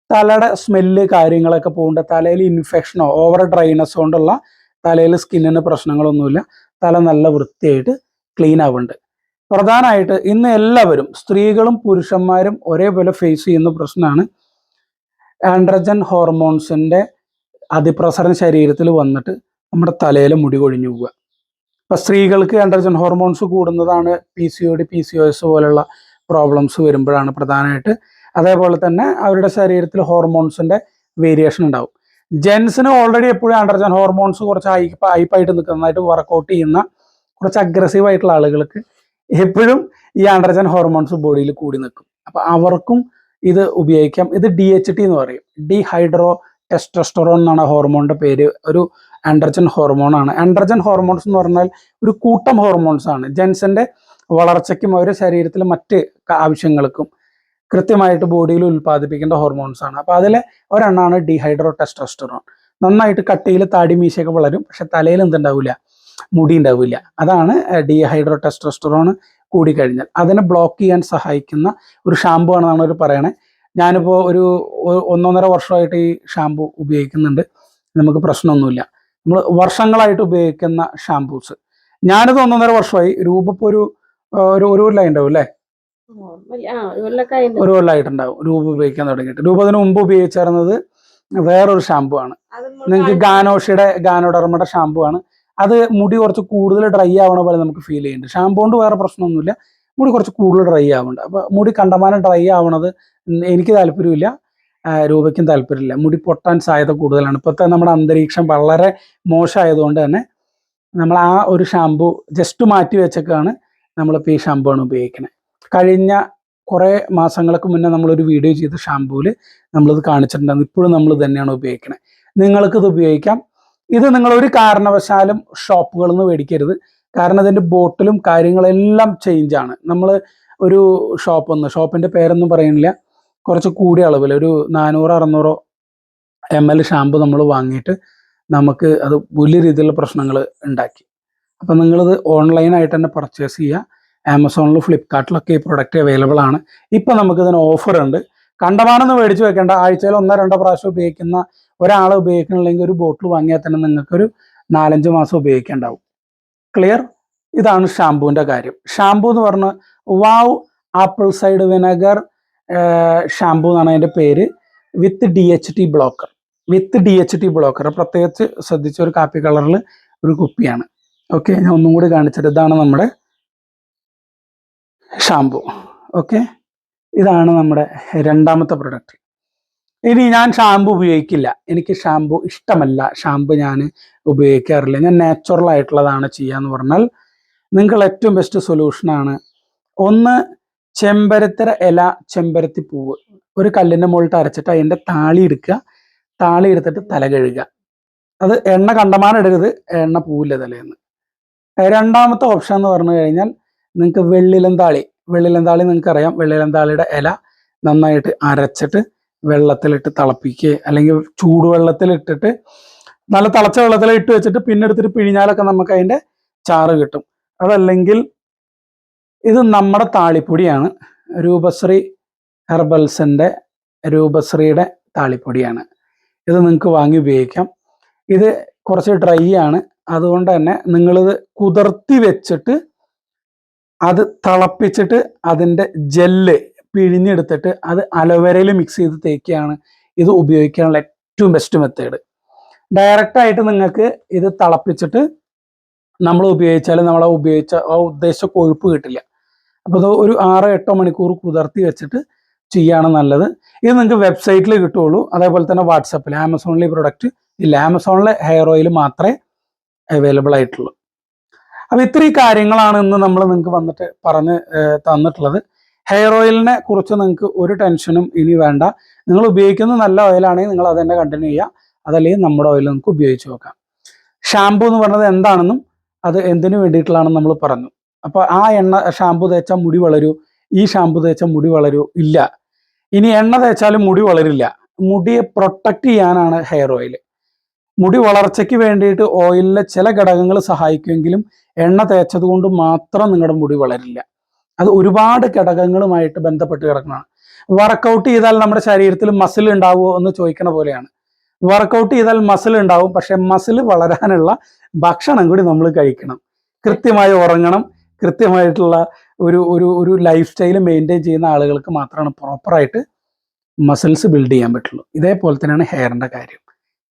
B: തലയുടെ സ്മെല്ല് കാര്യങ്ങളൊക്കെ പോകുന്നുണ്ട്. തലയിൽ ഇൻഫെക്ഷനോ ഓവർ ഡ്രൈനെസ് കൊണ്ടുള്ള തലയിൽ സ്കിന്നിന് പ്രശ്നങ്ങളൊന്നുമില്ല. തല നല്ല വൃത്തിയായിട്ട് ക്ലീൻ ആവുന്നുണ്ട്. പ്രധാനമായിട്ട് ഇന്ന് എല്ലാവരും സ്ത്രീകളും പുരുഷന്മാരും ഒരേപോലെ ഫേസ് ചെയ്യുന്ന പ്രശ്നമാണ് ആൻഡ്രജൻ ഹോർമോൺസിൻ്റെ അതിപ്രസരം ശരീരത്തിൽ വന്നിട്ട് നമ്മുടെ തലയിൽ മുടി കൊഴിഞ്ഞു പോവുക. അപ്പം സ്ത്രീകൾക്ക് ആൻഡ്രജൻ ഹോർമോൺസ് കൂടുന്നതാണ് PCOD, PCOS പോലുള്ള പ്രോബ്ലംസ് വരുമ്പോഴാണ് പ്രധാനമായിട്ട്. അതേപോലെ തന്നെ അവരുടെ ശരീരത്തിൽ ഹോർമോൺസിൻ്റെ വേരിയേഷൻ ഉണ്ടാവും. ജെൻസിന് ഓൾറെഡി എപ്പോഴും ആൻഡ്രജൻ ഹോർമോൺസ് കുറച്ച് ഹൈപ്പായിട്ട് നിൽക്കുന്നതായിട്ട് വർക്കൗട്ട് ചെയ്യുന്ന കുറച്ച് അഗ്രസീവ് ആയിട്ടുള്ള ആളുകൾക്ക് എപ്പോഴും ഈ ആൻഡ്രജൻ ഹോർമോൺസ് ബോഡിയിൽ കൂടി നിൽക്കും. അപ്പം അവർക്കും ഇത് ഉപയോഗിക്കാം. ഇത് DHT എന്ന് പറയും, ഡീഹൈഡ്രോ ടെസ്റ്റോസ്റ്ററോൺ എന്നാണ് ഹോർമോണിൻ്റെ പേര്. ഒരു ആൻഡ്രജൻ ഹോർമോണാണ്. ആൻഡ്രജൻ ഹോർമോൺസ് എന്ന് പറഞ്ഞാൽ ഒരു കൂട്ടം ഹോർമോൺസ് ആണ്. ജെൻസിൻ്റെ വളർച്ചയ്ക്കും അവരുടെ ശരീരത്തിലെ മറ്റ് ആവശ്യങ്ങൾക്കും കൃത്യമായിട്ട് ബോഡിയിൽ ഉൽപ്പാദിപ്പിക്കേണ്ട ഹോർമോൺസ് ആണ്. അപ്പോൾ അതിലെ ഒരെണ്ണമാണ് ഡീഹൈഡ്രോ ടെസ്റ്റോസ്റ്ററോൺ. നന്നായിട്ട് കട്ടിയിൽ താടി മീശയൊക്കെ വളരും, പക്ഷെ തലയിൽ എന്തുണ്ടാവില്ല, മുടി ഉണ്ടാവില്ല. അതാണ് ഡീഹൈഡ്രോ ടെസ്റ്റോസ്റ്ററോൺ കൂടിക്കഴിഞ്ഞാൽ അതിനെ ബ്ലോക്ക് ചെയ്യാൻ സഹായിക്കുന്ന ഒരു ഷാമ്പു ആണെന്നാണ് അവർ പറയണേ. ഞാനിപ്പോൾ ഒരു 1.5 വർഷമായിട്ട് ഈ ഷാമ്പു ഉപയോഗിക്കുന്നുണ്ട്. നമുക്ക് പ്രശ്നമൊന്നുമില്ല. നമ്മൾ വർഷങ്ങളായിട്ട് ഉപയോഗിക്കുന്ന ഷാമ്പൂസ്. ഞാനിത് 1.5 വർഷമായി. രൂപ ഇപ്പോൾ ഒരു കൊല്ലമായി ഉണ്ടാവും അല്ലേ? ഒരു കൊല്ലമായിട്ടുണ്ടാവും രൂപ ഉപയോഗിക്കാൻ തുടങ്ങിയിട്ട്. രൂപ അതിന് മുമ്പ് ഉപയോഗിച്ചിരുന്നത് വേറൊരു ഷാമ്പു ആണ്. നിങ്ങൾക്ക് ഗാനോഡർമയുടെ ഷാമ്പു ആണ്. അത് മുടി കുറച്ച് കൂടുതൽ ഡ്രൈ ആവണ പോലെ നമുക്ക് ഫീൽ ചെയ്യുന്നുണ്ട്. ഷാമ്പു കൊണ്ട് വേറെ പ്രശ്നമൊന്നുമില്ല, മുടി കുറച്ച് കൂടുതൽ ഡ്രൈ ആവുന്നുണ്ട്. അപ്പോൾ മുടി കണ്ടമാനം ഡ്രൈ ആവണത് എനിക്ക് താല്പര്യമില്ല, രൂപയ്ക്കും താല്പര്യമില്ല. മുടി പൊട്ടാൻ സാധ്യത കൂടുതലാണ്. ഇപ്പോഴത്തെ നമ്മുടെ അന്തരീക്ഷം വളരെ മോശമായതുകൊണ്ട് തന്നെ നമ്മൾ ആ ഒരു ഷാമ്പു ജസ്റ്റ് മാറ്റി വെച്ചൊക്കെയാണ് നമ്മളിപ്പോൾ ഈ ഷാമ്പു ആണ് ഉപയോഗിക്കുന്നത്. കഴിഞ്ഞ കുറേ മാസങ്ങൾക്ക് മുന്നേ നമ്മളൊരു വീഡിയോ ചെയ്ത ഷാമ്പൂവിൽ നമ്മളിത് കാണിച്ചിട്ടുണ്ടായിരുന്നു. ഇപ്പോഴും നമ്മൾ തന്നെയാണ് ഉപയോഗിക്കുന്നത്. നിങ്ങൾക്കിത് ഉപയോഗിക്കാം. ഇത് നിങ്ങൾ ഒരു കാരണവശാലും ഷോപ്പുകളിൽ നിന്ന് മേടിക്കരുത്. കാരണം അതിൻ്റെ ബോട്ടിലും കാര്യങ്ങളെല്ലാം ചേഞ്ചാണ്. നമ്മൾ ഒരു ഷോപ്പിൻ്റെ പേരൊന്നും പറയുന്നില്ല, കുറച്ച് കൂടിയ അളവിൽ ഒരു 400-600 ml ഷാമ്പു നമ്മൾ വാങ്ങിയിട്ട് നമുക്ക് അത് വലിയ രീതിയിലുള്ള പ്രശ്നങ്ങൾ ഉണ്ടാക്കി. അപ്പം നിങ്ങളിത് ഓൺലൈനായിട്ട് തന്നെ പർച്ചേസ് ചെയ്യുക. ആമസോണിലും ഫ്ലിപ്കാർട്ടിലൊക്കെ ഈ പ്രൊഡക്റ്റ് അവൈലബിൾ ആണ്. ഇപ്പം നമുക്കിതിന് ഓഫർ ഉണ്ട്. കണ്ടമാനൊന്നും മേടിച്ച് വെക്കേണ്ട. ആഴ്ചയിൽ 1-2 പ്രാവശ്യം ഉപയോഗിക്കുന്ന ഒരാൾ ഉപയോഗിക്കണില്ലെങ്കിൽ ഒരു ബോട്ടിൽ വാങ്ങിയാൽ തന്നെ നിങ്ങൾക്കൊരു 4-5 മാസം ഉപയോഗിക്കാനുണ്ടാവും. ക്ലിയർ? ഇതാണ് ഷാമ്പൂവിൻ്റെ കാര്യം. ഷാമ്പൂ എന്ന് പറഞ്ഞാൽ വാവ് ആപ്പിൾ സൈഡ് വിനെഗർ ഷാമ്പൂ എന്നാണ് അതിൻ്റെ പേര്. വിത്ത് DHT ബ്ലോക്കർ. പ്രത്യേകിച്ച് ശ്രദ്ധിച്ച ഒരു കാപ്പി കളറിൽ ഒരു കുപ്പിയാണ്. ഓക്കെ, ഞാൻ ഒന്നും കൂടി കാണിച്ചിട്ട്, ഇതാണ് നമ്മുടെ ഷാമ്പൂ. ഓക്കെ, ഇതാണ് നമ്മുടെ രണ്ടാമത്തെ പ്രൊഡക്റ്റ്. ഇനി ഞാൻ ഷാമ്പു ഉപയോഗിക്കില്ല, എനിക്ക് ഷാമ്പു ഇഷ്ടമല്ല, ഷാമ്പു ഞാൻ ഉപയോഗിക്കാറില്ല, ഞാൻ നാച്ചുറൽ ആയിട്ടുള്ളതാണ് ചെയ്യാന്ന് പറഞ്ഞാൽ നിങ്ങൾ ഏറ്റവും ബെസ്റ്റ് സൊല്യൂഷനാണ് ഒന്ന് ചെമ്പരത്തിര ഇല, ചെമ്പരത്തി പൂവ് ഒരു കല്ലിൻ്റെ മുകളിൽ അരച്ചിട്ട് അതിൻ്റെ താളി എടുത്തിട്ട് തല കഴുകുക. അത് എണ്ണ കണ്ടമാനം ഇടരുത്, എണ്ണ പൂവില്ല തലേന്ന്. രണ്ടാമത്തെ ഓപ്ഷൻ എന്ന് പറഞ്ഞു കഴിഞ്ഞാൽ നിങ്ങൾക്ക് വെള്ളിലന്താളി നിങ്ങൾക്ക് അറിയാം. വെള്ളിലന്താളിയുടെ ഇല നന്നായിട്ട് അരച്ചിട്ട് വെള്ളത്തിലിട്ട് തിളപ്പിക്കുക, അല്ലെങ്കിൽ ചൂടുവെള്ളത്തിലിട്ടിട്ട് നല്ല തിളച്ച വെള്ളത്തിൽ ഇട്ട് വെച്ചിട്ട് പിന്നെ എടുത്തിട്ട് പിഴിഞ്ഞാലൊക്കെ നമുക്ക് അതിൻ്റെ ചാറ് കിട്ടും. അതല്ലെങ്കിൽ ഇത് നമ്മുടെ താളിപ്പൊടിയാണ്, രൂപശ്രീ ഹെർബൽസിൻ്റെ രൂപശ്രീയുടെ താളിപ്പൊടിയാണ്. ഇത് നിങ്ങൾക്ക് വാങ്ങി ഉപയോഗിക്കാം. ഇത് കുറച്ച് ഡ്രൈ ആണ്, അതുകൊണ്ട് തന്നെ നിങ്ങളിത് കുതിർത്തി വെച്ചിട്ട് അത് തിളപ്പിച്ചിട്ട് അതിൻ്റെ ജെല്ല് പിഴിഞ്ഞെടുത്തിട്ട് അത് അലോവേരയിൽ മിക്സ് ചെയ്ത് തേക്കുകയാണ് ഇത് ഉപയോഗിക്കാനുള്ള ഏറ്റവും ബെസ്റ്റ് മെത്തേഡ്. ഡയറക്റ്റായിട്ട് നിങ്ങൾക്ക് ഇത് തിളപ്പിച്ചിട്ട് നമ്മൾ ഉപയോഗിച്ചാൽ നമ്മൾ ഉദ്ദേശിച്ച കൊഴുപ്പ് കിട്ടില്ല. അപ്പോൾ അത് ഒരു 6-8 മണിക്കൂർ കുതിർത്തി വെച്ചിട്ട് ചെയ്യാണ് നല്ലത്. ഇത് നിങ്ങൾക്ക് വെബ്സൈറ്റിൽ കിട്ടുള്ളൂ, അതേപോലെ തന്നെ വാട്സപ്പിൽ. ആമസോണിൽ ഈ പ്രൊഡക്റ്റ് ഇല്ല, ആമസോണിൽ ഹെയർ ഓയിൽ മാത്രമേ അവൈലബിൾ ആയിട്ടുള്ളൂ. അപ്പോൾ ഇത്രയും കാര്യങ്ങളാണ് ഇന്ന് നമ്മൾ നിങ്ങൾക്ക് വന്നിട്ട് പറഞ്ഞ് തന്നിട്ടുള്ളത്. ഹെയർ ഓയിലിനെ കുറിച്ച് നിങ്ങൾക്ക് ഒരു ടെൻഷനും ഇനി വേണ്ട. നിങ്ങൾ ഉപയോഗിക്കുന്ന നല്ല ഓയിലാണെങ്കിൽ നിങ്ങൾ അത് തന്നെ കണ്ടിന്യൂ ചെയ്യുക, അതല്ലെങ്കിൽ നമ്മുടെ ഓയിൽ നിങ്ങൾക്ക് ഉപയോഗിച്ച് നോക്കാം. ഷാമ്പൂ എന്ന് പറഞ്ഞത് എന്താണെന്നും അത് എന്തിനു വേണ്ടിയിട്ടുള്ളതാണെന്ന് നമ്മൾ പറഞ്ഞു. അപ്പോൾ ആ ഷാമ്പൂ തേച്ചാൽ മുടി വളരൂ, ഈ ഷാമ്പൂ തേച്ചാൽ മുടി വളരൂ ഇല്ല. ഇനി എണ്ണ തേച്ചാലും മുടി വളരില്ല. മുടിയെ പ്രൊട്ടക്റ്റ് ചെയ്യാനാണ് ഹെയർ ഓയിൽ. മുടി വളർച്ചയ്ക്ക് വേണ്ടിയിട്ട് ഓയിലിലെ ചില ഘടകങ്ങൾ സഹായിക്കുമെങ്കിലും എണ്ണ തേച്ചത് കൊണ്ട് മാത്രം നിങ്ങളുടെ മുടി വളരില്ല. അത് ഒരുപാട് ഘടകങ്ങളുമായിട്ട് ബന്ധപ്പെട്ട് കിടക്കുന്നതാണ്. വർക്കൗട്ട് ചെയ്താൽ നമ്മുടെ ശരീരത്തിൽ മസിൽ ഉണ്ടാവുമോ എന്ന് ചോദിക്കണ പോലെയാണ്. വർക്കൗട്ട് ചെയ്താൽ മസിൽ ഉണ്ടാവും, പക്ഷെ മസിൽ വളരാനുള്ള ഭക്ഷണം കൂടി നമ്മൾ കഴിക്കണം. കൃത്യമായി ഉറങ്ങണം. കൃത്യമായിട്ടുള്ള ഒരു ലൈഫ് സ്റ്റൈൽ മെയിൻറ്റെയിൻ ചെയ്യുന്ന ആളുകൾക്ക് മാത്രമാണ് പ്രോപ്പറായിട്ട് മസിൽസ് ബിൽഡ് ചെയ്യാൻ പറ്റുള്ളൂ. ഇതേപോലെ തന്നെയാണ് ഹെയറിൻ്റെ കാര്യം.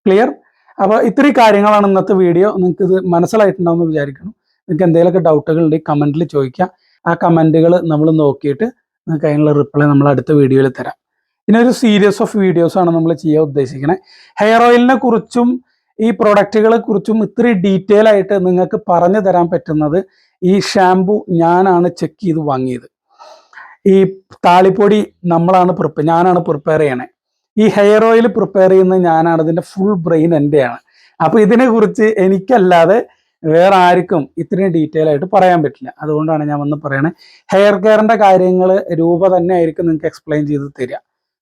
B: ക്ലിയർ? അപ്പോൾ ഇത്രയും കാര്യങ്ങളാണ് ഇന്നത്തെ വീഡിയോ. നിങ്ങൾക്ക് ഇത് മനസ്സിലായിട്ടുണ്ടാവുമെന്ന് വിചാരിക്കണം. നിങ്ങൾക്ക് എന്തെങ്കിലുമൊക്കെ ഡൗട്ടുകൾ ഉണ്ടെങ്കിൽ കമൻറ്റിൽ ചോദിക്കാം. ആ കമൻറ്റുകൾ നമ്മൾ നോക്കിയിട്ട് നിങ്ങൾക്ക് അതിനുള്ള റിപ്ലൈ നമ്മൾ അടുത്ത വീഡിയോയിൽ തരാം. ഇതിനൊരു സീരീസ് ഓഫ് വീഡിയോസാണ് നമ്മൾ ചെയ്യാൻ ഉദ്ദേശിക്കുന്നത്. ഹെയർ ഓയിലിനെ കുറിച്ചും ഈ പ്രൊഡക്റ്റുകളെ കുറിച്ചും ഇത്രയും ഡീറ്റെയിൽ ആയിട്ട് നിങ്ങൾക്ക് പറഞ്ഞു തരാൻ പറ്റുന്നത് ഈ ഷാമ്പു ഞാനാണ് ചെക്ക് ചെയ്ത് വാങ്ങിയത്. ഈ താളിപ്പൊടി ഞാനാണ് പ്രിപ്പയർ ചെയ്യണേ. ഈ ഹെയർ ഓയിൽ പ്രിപ്പയർ ചെയ്യുന്നത് ഞാനാണ്. ഇതിൻ്റെ ഫുൾ ബ്രെയിൻ എൻ്റെയാണ്. അപ്പോൾ ഇതിനെക്കുറിച്ച് എനിക്കല്ലാതെ വേറെ ആർക്കും ഇത്രയും ഡീറ്റെയിൽ ആയിട്ട് പറയാൻ പറ്റില്ല. അതുകൊണ്ടാണ് ഞാൻ വന്ന് പറയണേ. ഹെയർ കെയറിൻ്റെ കാര്യങ്ങൾ രൂപ തന്നെ ആയിരിക്കും നിങ്ങൾക്ക് എക്സ്പ്ലെയിൻ ചെയ്ത് തരിക.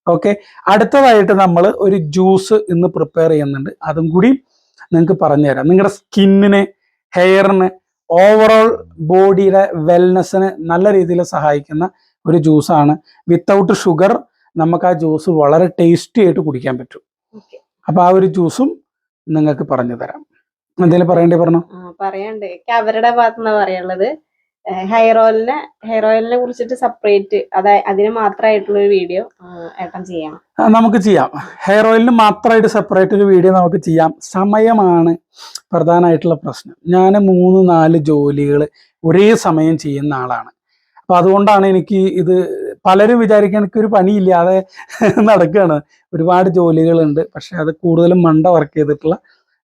B: ഓക്കെ, അടുത്തതായിട്ട് നമ്മൾ ഒരു ജ്യൂസ് ഇന്ന് പ്രിപ്പയർ ചെയ്യുന്നുണ്ട്. അതും കൂടി നിങ്ങൾക്ക് പറഞ്ഞുതരാം. നിങ്ങളുടെ സ്കിന്നിന്, ഹെയറിന്, ഓവറോൾ ബോഡിയുടെ വെൽനെസ്സിന് നല്ല രീതിയിൽ സഹായിക്കുന്ന ഒരു ജ്യൂസാണ്. വിത്തൗട്ട് ഷുഗർ നമുക്ക് ആ ജ്യൂസ് വളരെ ടേസ്റ്റി ആയിട്ട് കുടിക്കാൻ പറ്റും. അപ്പോൾ ആ ഒരു ജ്യൂസും നിങ്ങൾക്ക് പറഞ്ഞു തരാം. എന്തെങ്കിലും പറഞ്ഞോ?
A: പറയാണ്ട് അവരുടെ ഭാഗത്തുനിന്ന് പറയാനുള്ളത്, ഹെയർ ഓയിലിനെ കുറിച്ചിട്ട് സെപ്പറേറ്റ് അതിന് മാത്രമായിട്ടുള്ള ഒരു വീഡിയോ ഏട്ടൻ ചെയ്യണം.
B: നമുക്ക് ചെയ്യാം. ഹെയർ ഓയിലിന് മാത്രമായിട്ട് സെപ്പറേറ്റ് ഒരു വീഡിയോ നമുക്ക് ചെയ്യാം. സമയമാണ് പ്രധാനമായിട്ടുള്ള പ്രശ്നം. ഞാൻ 3-4 ജോലികൾ ഒരേ സമയം ചെയ്യുന്ന ആളാണ്. അപ്പൊ അതുകൊണ്ടാണ് എനിക്ക് ഇത്, പലരും വിചാരിക്കാൻ എനിക്കൊരു പണിയില്ലാതെ നടക്കുകയാണ്. ഒരുപാട് ജോലികളുണ്ട്, പക്ഷെ അത് കൂടുതലും മണ്ട വർക്ക് ചെയ്തിട്ടുള്ള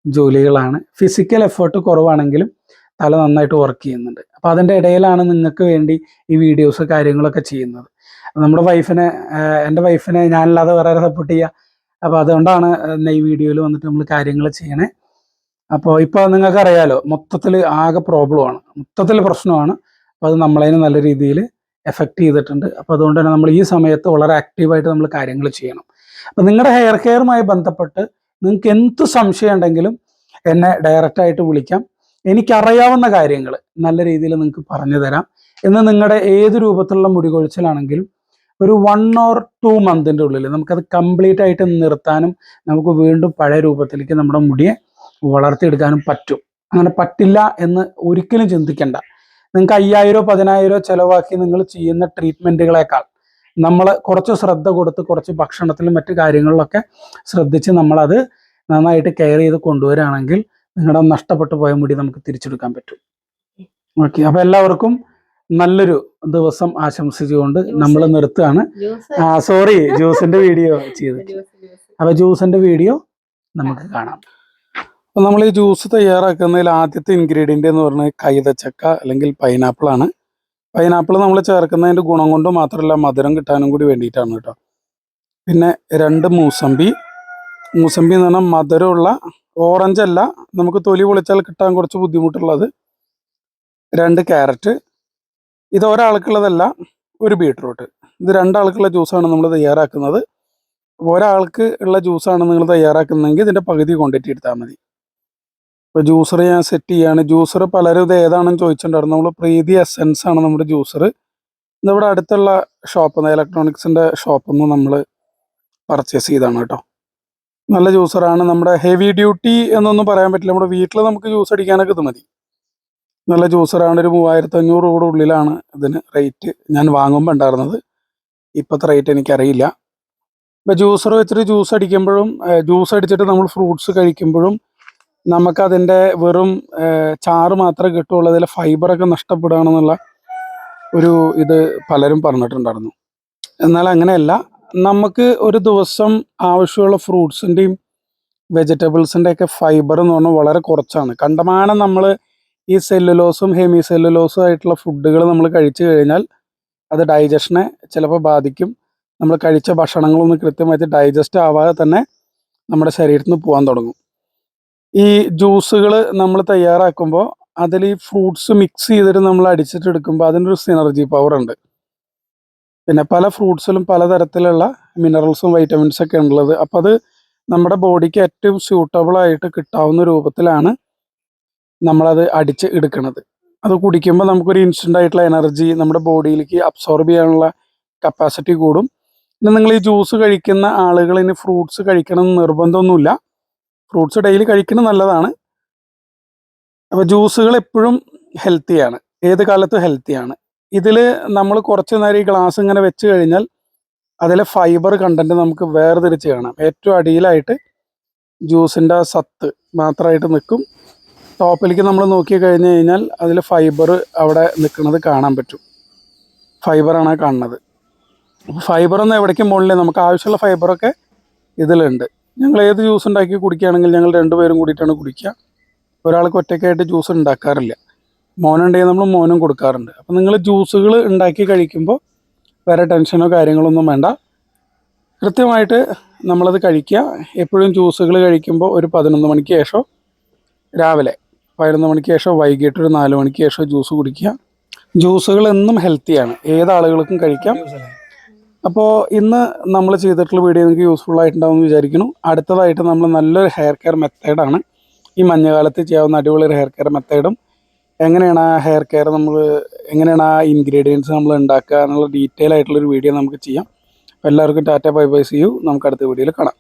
B: ജോലികളാണ്. ഫിസിക്കൽ എഫേർട്ട് കുറവാണെങ്കിലും തല നന്നായിട്ട് വർക്ക് ചെയ്യുന്നുണ്ട്. അപ്പോൾ അതിൻ്റെ ഇടയിലാണ് നിങ്ങൾക്ക് വേണ്ടി ഈ വീഡിയോസ് കാര്യങ്ങളൊക്കെ ചെയ്യുന്നത്. നമ്മുടെ എൻ്റെ വൈഫിനെ ഞാനല്ലാതെ വേറെ സപ്പോർട്ട് ചെയ്യുക. അപ്പോൾ അതുകൊണ്ടാണ് ഈ വീഡിയോയിൽ വന്നിട്ട് നമ്മൾ കാര്യങ്ങൾ ചെയ്യണേ. അപ്പോൾ ഇപ്പോൾ നിങ്ങൾക്ക് അറിയാലോ, മൊത്തത്തിൽ ആകെ പ്രോബ്ലമാണ്, മൊത്തത്തിൽ പ്രശ്നമാണ്. അപ്പോൾ അത് നമ്മളതിനെ നല്ല രീതിയിൽ എഫക്റ്റ് ചെയ്തിട്ടുണ്ട്. അപ്പോൾ അതുകൊണ്ട് തന്നെ നമ്മൾ ഈ സമയത്ത് വളരെ ആക്റ്റീവായിട്ട് നമ്മൾ കാര്യങ്ങൾ ചെയ്യണം. അപ്പോൾ നിങ്ങളുടെ ഹെയർ കെയറുമായി ബന്ധപ്പെട്ട് നിങ്ങൾക്ക് എന്ത് സംശയം ഉണ്ടെങ്കിലും എന്നെ ഡയറക്റ്റായിട്ട് വിളിക്കാം. എനിക്കറിയാവുന്ന കാര്യങ്ങൾ നല്ല രീതിയിൽ നിങ്ങൾക്ക് പറഞ്ഞു തരാം. എന്ന് നിങ്ങളുടെ ഏത് രൂപത്തിലുള്ള മുടി കൊഴിച്ചിലാണെങ്കിലും ഒരു 1 or 2 മന്തിൻ്റെ ഉള്ളിൽ നമുക്കത് കംപ്ലീറ്റ് ആയിട്ട് നിർത്താനും നമുക്ക് വീണ്ടും പഴയ രൂപത്തിലേക്ക് നമ്മുടെ മുടിയെ വളർത്തിയെടുക്കാനും പറ്റും. അങ്ങനെ പറ്റില്ല എന്ന് ഒരിക്കലും ചിന്തിക്കേണ്ട. നിങ്ങൾക്ക് 5000 10,000 ചിലവാക്കി നിങ്ങൾ ചെയ്യുന്ന ട്രീറ്റ്മെൻറ്റുകളേക്കാൾ നമ്മൾ കുറച്ച് ശ്രദ്ധ കൊടുത്ത് കുറച്ച് ഭക്ഷണത്തിലും മറ്റു കാര്യങ്ങളിലൊക്കെ ശ്രദ്ധിച്ച് നമ്മളത് നന്നായിട്ട് കെയർ ചെയ്ത് കൊണ്ടുവരികയാണെങ്കിൽ നിങ്ങളുടെ നഷ്ടപ്പെട്ടു പോയ മുടി നമുക്ക് തിരിച്ചെടുക്കാൻ പറ്റും. ഓക്കെ, അപ്പോൾ എല്ലാവർക്കും നല്ലൊരു ദിവസം ആശംസിച്ചുകൊണ്ട് നമ്മൾ നിർത്തുകയാണ്. സോറി, ജ്യൂസിന്റെ വീഡിയോ ചെയ്ത്. അപ്പൊ ജ്യൂസിന്റെ വീഡിയോ നമുക്ക് കാണാം. അപ്പൊ നമ്മൾ ഈ ജ്യൂസ് തയ്യാറാക്കുന്നതിൽ ആദ്യത്തെ ഇൻഗ്രീഡിയന്റ് എന്ന് പറഞ്ഞാൽ കൈതച്ചക്ക അല്ലെങ്കിൽ പൈനാപ്പിൾ ആണ്. പൈനാപ്പിൾ നമ്മൾ ചേർക്കുന്നതിന്റെ ഗുണം കൊണ്ട് മാത്രമല്ല, മധുരം കിട്ടാനും കൂടി വേണ്ടിയിട്ടാണ് കേട്ടോ. പിന്നെ 2 മൂസമ്പി. മൂസമ്പി എന്ന് പറഞ്ഞാൽ മധുരമുള്ള, ഓറഞ്ച് അല്ല, നമുക്ക് തൊലി പൊളിച്ചാൽ കിട്ടാൻ കുറച്ച് ബുദ്ധിമുട്ടുള്ളത്. 2 ക്യാരറ്റ്. ഇത് ഒരാൾക്കുള്ളതല്ല, 1 ബീട്രൂട്ട്. ഇത് 2 ആൾക്കുള്ള ജ്യൂസാണ് നമ്മൾ തയ്യാറാക്കുന്നത്. ഒരാൾക്ക് ഉള്ള ജ്യൂസാണ് നിങ്ങൾ തയ്യാറാക്കുന്നതെങ്കിൽ ഇതിൻ്റെ പകുതി ക്വാണ്ടിറ്റി എടുത്താൽ മതി. ഇപ്പോൾ ജ്യൂസർ ഞാൻ സെറ്റ് ചെയ്യാണ്. ജ്യൂസർ പലരും ഇത് ഏതാണെന്ന് ചോദിച്ചിട്ടുണ്ടായിരുന്നു. നമ്മൾ പ്രീതി എസെൻസ് ആണ് നമ്മുടെ ജ്യൂസർ. ഇതിവിടെ അടുത്തുള്ള ഷോപ്പിൽ നിന്ന്, ഇലക്ട്രോണിക്സിൻ്റെ ഷോപ്പിൽ നിന്ന് നമ്മൾ പർച്ചേസ് ചെയ്താണ് കേട്ടോ. നല്ല ജ്യൂസറാണ്. നമ്മുടെ ഹെവി ഡ്യൂട്ടി എന്നൊന്നും പറയാൻ പറ്റില്ല, നമ്മുടെ വീട്ടിൽ നമുക്ക് ജ്യൂസ് അടിക്കാനൊക്കെ ഇത് മതി. നല്ല ജ്യൂസറാണ്. ഒരു 3500 രൂപയുടെ ഉള്ളിലാണ് ഇതിന് റേറ്റ് ഞാൻ വാങ്ങുമ്പോൾ ഉണ്ടായിരുന്നത്. ഇപ്പോഴത്തെ റേറ്റ് എനിക്കറിയില്ല. ഇപ്പോൾ ജ്യൂസർ വെച്ചിട്ട് ജ്യൂസ് അടിക്കുമ്പോഴും ജ്യൂസ് അടിച്ചിട്ട് നമ്മൾ ഫ്രൂട്ട്സ് കഴിക്കുമ്പോഴും നമുക്കതിൻ്റെ വെറും ചാറ് മാത്രമേ കിട്ടുള്ളൂ, അതിലെ ഫൈബറൊക്കെ നഷ്ടപ്പെടുകയാണെന്നുള്ള ഒരു ഇത് പലരും പറഞ്ഞിട്ടുണ്ടായിരുന്നു. എന്നാൽ അങ്ങനെയല്ല. നമുക്ക് ഒരു ദിവസം ആവശ്യമുള്ള ഫ്രൂട്ട്സിൻ്റെയും വെജിറ്റബിൾസിൻ്റെയൊക്കെ ഫൈബർ എന്ന് പറഞ്ഞാൽ വളരെ കുറച്ചാണ്. കണ്ടമാനം നമ്മൾ ഈ സെല്ലുലോസും ഹെമി സെല്ലുലോസും ആയിട്ടുള്ള ഫുഡുകൾ നമ്മൾ കഴിച്ചു കഴിഞ്ഞാൽ അത് ഡൈജഷനെ ചിലപ്പോൾ ബാധിക്കും. നമ്മൾ കഴിച്ച ഭക്ഷണങ്ങളൊന്നും കൃത്യമായിട്ട് ഡൈജസ്റ്റ് ആവാതെ തന്നെ നമ്മുടെ ശരീരത്തിൽ നിന്ന് പോകാൻ തുടങ്ങും. ഈ ജ്യൂസുകൾ നമ്മൾ തയ്യാറാക്കുമ്പോൾ അതിൽ ഈ ഫ്രൂട്ട്സ് മിക്സ് ചെയ്തിട്ട് നമ്മൾ അടിച്ചിട്ട് എടുക്കുമ്പോൾ അതിനൊരു സിനർജി പവർ ഉണ്ട്. പിന്നെ പല ഫ്രൂട്ട്സിലും പലതരത്തിലുള്ള മിനറൽസും വൈറ്റമിൻസൊക്കെ ഉള്ളത്. അപ്പോൾ അത് നമ്മുടെ ബോഡിക്ക് ഏറ്റവും സ്യൂട്ടബിളായിട്ട് കിട്ടാവുന്ന രൂപത്തിലാണ് നമ്മളത് അടിച്ച് എടുക്കുന്നത്. അത് കുടിക്കുമ്പോൾ നമുക്കൊരു ഇൻസ്റ്റൻ്റ് ആയിട്ടുള്ള എനർജി നമ്മുടെ ബോഡിയിലേക്ക് അബ്സോർബ് ചെയ്യാനുള്ള കപ്പാസിറ്റി കൂടും. പിന്നെ നിങ്ങൾ ഈ ജ്യൂസ് കഴിക്കുന്ന ആളുകൾ ഇനി ഫ്രൂട്ട്സ് കഴിക്കണം എന്ന് നിർബന്ധമൊന്നുമില്ല. ഫ്രൂട്ട്സ് ഡെയിലി കഴിക്കുന്നത് നല്ലതാണ്. അപ്പോൾ ജ്യൂസുകൾ എപ്പോഴും ഹെൽത്തിയാണ്, ഏത് കാലത്തും ഹെൽത്തിയാണ്. ഇതിൽ നമ്മൾ കുറച്ച് നേരം ഈ ഗ്ലാസ് ഇങ്ങനെ വെച്ച് കഴിഞ്ഞാൽ അതിലെ ഫൈബർ കണ്ടൻറ്റ് നമുക്ക് വേർതിരിച്ച് കാണാം. ഏറ്റവും അടിയിലായിട്ട് ജ്യൂസിൻ്റെ സത്ത് മാത്രമായിട്ട് നിൽക്കും. ടോപ്പിലേക്ക് നമ്മൾ നോക്കി കഴിഞ്ഞ് കഴിഞ്ഞാൽ അതിൽ ഫൈബർ അവിടെ നിൽക്കുന്നത് കാണാൻ പറ്റും. ഫൈബറാണ് കാണുന്നത്. ഫൈബറൊന്നും എവിടേക്കും മുകളിൽ നമുക്ക് ആവശ്യമുള്ള ഫൈബറൊക്കെ ഇതിലുണ്ട്. ഞങ്ങൾ ഏത് ജ്യൂസ് ഉണ്ടാക്കി കുടിക്കുകയാണെങ്കിൽ ഞങ്ങൾ 2 പേരും കൂടിയിട്ടാണ് കുടിക്കുക. ഒരാൾക്ക് ഒറ്റയ്ക്കായിട്ട് ജ്യൂസ് ഉണ്ടാക്കാറില്ല. മോനുണ്ടെങ്കിൽ നമ്മൾ മോനും കൊടുക്കാറുണ്ട്. അപ്പോൾ നിങ്ങൾ ജ്യൂസുകൾ ഉണ്ടാക്കി കഴിക്കുമ്പോൾ വേറെ ടെൻഷനോ കാര്യങ്ങളൊന്നും വേണ്ട. കൃത്യമായിട്ട് നമ്മളത് കഴിക്കുക. എപ്പോഴും ജ്യൂസുകൾ കഴിക്കുമ്പോൾ ഒരു 11 മണിക്ക് ശേഷം, രാവിലെ 11 മണിക്ക് ശേഷം, വൈകിട്ട് ഒരു 4 മണിക്ക് ശേഷം ജ്യൂസ് കുടിക്കുക. ജ്യൂസുകൾ എന്നും ഹെൽത്തിയാണ്, ഏതാളുകൾക്കും കഴിക്കാം. അപ്പോൾ ഇന്ന് നമ്മൾ ചെയ്തിട്ടുള്ള വീഡിയോ നിങ്ങൾക്ക് യൂസ്ഫുൾ ആയിട്ടുണ്ടാവും എന്ന് വിചാരിക്കുന്നു. അടുത്തതായിട്ട് നമ്മൾ നല്ലൊരു ഹെയർ കെയർ മെത്തേഡാണ്, ഈ മഞ്ഞുകാലത്ത് ചെയ്യാവുന്ന അടിപൊളി ഒരു ഹെയർ കെയർ മെത്തേഡും എങ്ങനെയാണ് ആ ഹെയർ കെയർ എങ്ങനെയാണ് ആ ഇൻഗ്രീഡിയൻസ് നമ്മൾ ഉണ്ടാക്കുക എന്നുള്ള ഡീറ്റെയിൽ ആയിട്ടുള്ളൊരു വീഡിയോ നമുക്ക് ചെയ്യാം. എല്ലാവർക്കും tata bye bye, see you. നമുക്ക് അടുത്ത വീഡിയോയിൽ കാണാം.